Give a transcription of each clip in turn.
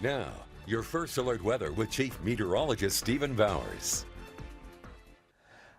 Now, your First Alert weather with Chief Meteorologist Stephen Bowers.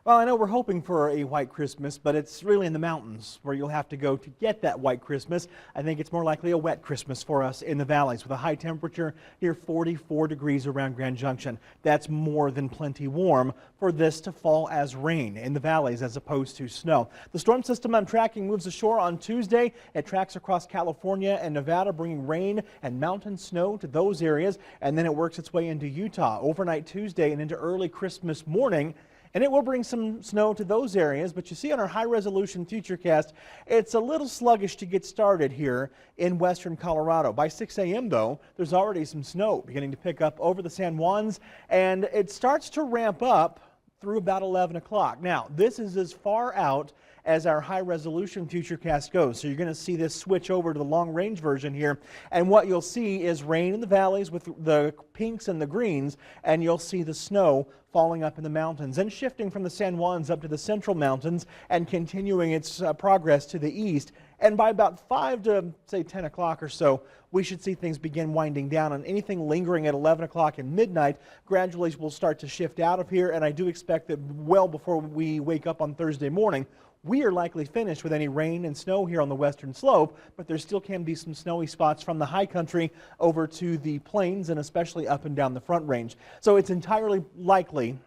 Well, I know we're hoping for a white Christmas, but it's really in the mountains where you'll have to go to get that white Christmas. I think it's more likely a wet Christmas for us in the valleys with a high temperature near 44 degrees around Grand Junction. That's more than plenty warm for this to fall as rain in the valleys as opposed to snow. The storm system I'm tracking moves ashore on Tuesday. It tracks across California and Nevada, bringing rain and mountain snow to those areas, and then it works its way into Utah overnight Tuesday and into early Christmas morning. And it will bring some snow to those areas, but you see on our high-resolution futurecast, it's a little sluggish to get started here in western Colorado. By 6 a.m., though, there's already some snow beginning to pick up over the San Juans, and it starts to ramp up through about 11 o'clock. Now, this is as far out as our high-resolution futurecast goes. So you're going to see this switch over to the long-range version here. And what you'll see is rain in the valleys with the pinks and the greens, and you'll see the snow falling up in the mountains and shifting from the San Juans up to the central mountains and continuing its progress to the east. And by about 5 to, say, 10 o'clock or so, we should see things begin winding down, and anything lingering at 11 o'clock and midnight gradually will start to shift out of here. And I do expect that well before we wake up on Thursday morning, we are likely finished with any rain and snow here on the western slope, but there still can be some snowy spots from the high country over to the plains and especially up and down the Front Range. So it's entirely likely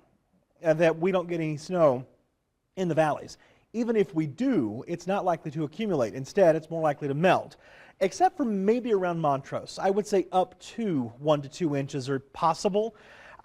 that we don't get any snow in the valleys. Even if we do, it's not likely to accumulate. Instead, it's more likely to melt, except for maybe around Montrose. I would say up to 1 to 2 inches are possible.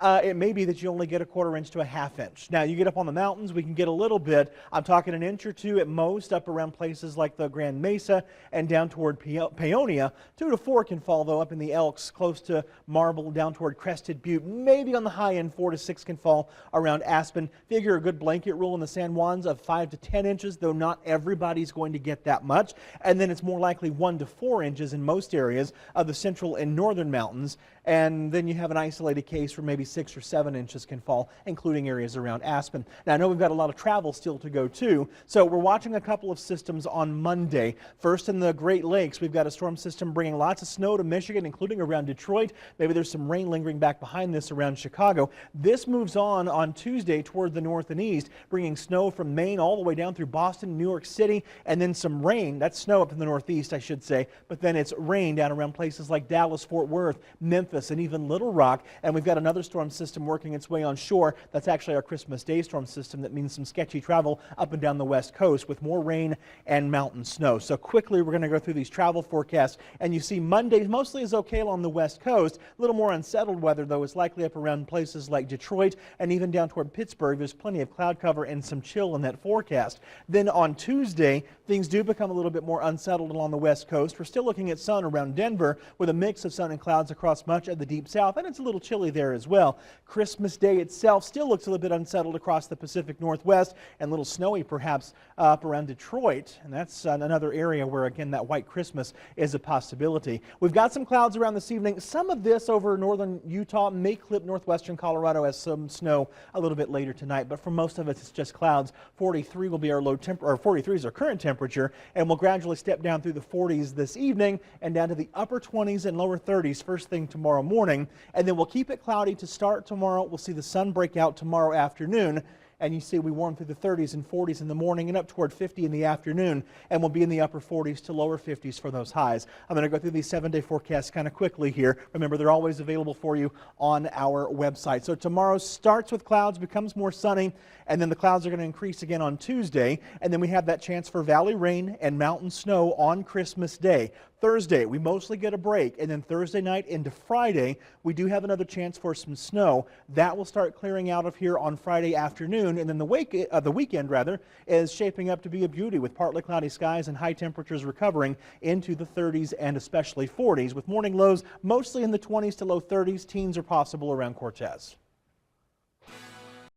It may be that you only get a 1/4 inch to a 1/2 inch. Now, you get up on the mountains, we can get a little bit. I'm talking an inch or two at most up around places like the Grand Mesa and down toward Paonia. 2 to 4 can fall, though, up in the Elks, close to Marble, down toward Crested Butte. Maybe on the high end, 4 to 6 can fall around Aspen. Figure a good blanket rule in the San Juans of 5 to 10 inches, though not everybody's going to get that much. And then it's more likely 1 to 4 inches in most areas of the central and northern mountains. And then you have an isolated case where maybe 6 or 7 inches can fall, including areas around Aspen. Now, I know we've got a lot of travel still to go too, so we're watching a couple of systems on Monday. First, in the Great Lakes, we've got a storm system bringing lots of snow to Michigan, including around Detroit. Maybe there's some rain lingering back behind this around Chicago. This moves on Tuesday toward the north and east, bringing snow from Maine all the way down through Boston, New York City, and then some rain. That's snow up in the northeast, I should say, but then it's rain down around places like Dallas, Fort Worth, Memphis, and even Little Rock. And we've got another storm system working its way on shore. That's actually our Christmas Day storm system. That means some sketchy travel up and down the west coast with more rain and mountain snow. So quickly, we're going to go through these travel forecasts, and you see Monday mostly is okay along the west coast. A little more unsettled weather, though, is likely up around places like Detroit and even down toward Pittsburgh. There's plenty of cloud cover and some chill in that forecast. Then on Tuesday, things do become a little bit more unsettled along the west coast. We're still looking at sun around Denver with a mix of sun and clouds across much of the deep south, and it's a little chilly there as well. Christmas Day itself still looks a little bit unsettled across the Pacific Northwest and a little snowy perhaps up around Detroit, and that's another area where again that white Christmas is a possibility. We've got some clouds around this evening. Some of this over northern Utah may clip northwestern Colorado as some snow a little bit later tonight, but for most of it it's just clouds. 43 will be our low temperature, or 43 is our current temperature, and we'll gradually step down through the 40s this evening and down to the upper 20s and lower 30s first thing tomorrow morning, and then we'll keep it cloudy to start tomorrow. We'll see the sun break out tomorrow afternoon, and you see we warm through the 30s and 40s in the morning and up toward 50 in the afternoon, and we'll be in the upper 40s to lower 50s for those highs. I'm going to go through these 7-day forecasts kind of quickly here. Remember, they're always available for you on our website. So tomorrow starts with clouds, becomes more sunny, and then the clouds are going to increase again on Tuesday, and then we have that chance for valley rain and mountain snow on Christmas Day. Thursday, we mostly get a break, and then Thursday night into Friday, we do have another chance for some snow. That will start clearing out of here on Friday afternoon, and then the weekend is shaping up to be a beauty with partly cloudy skies and high temperatures recovering into the 30s and especially 40s, with morning lows mostly in the 20s to low 30s. Teens are possible around Cortez.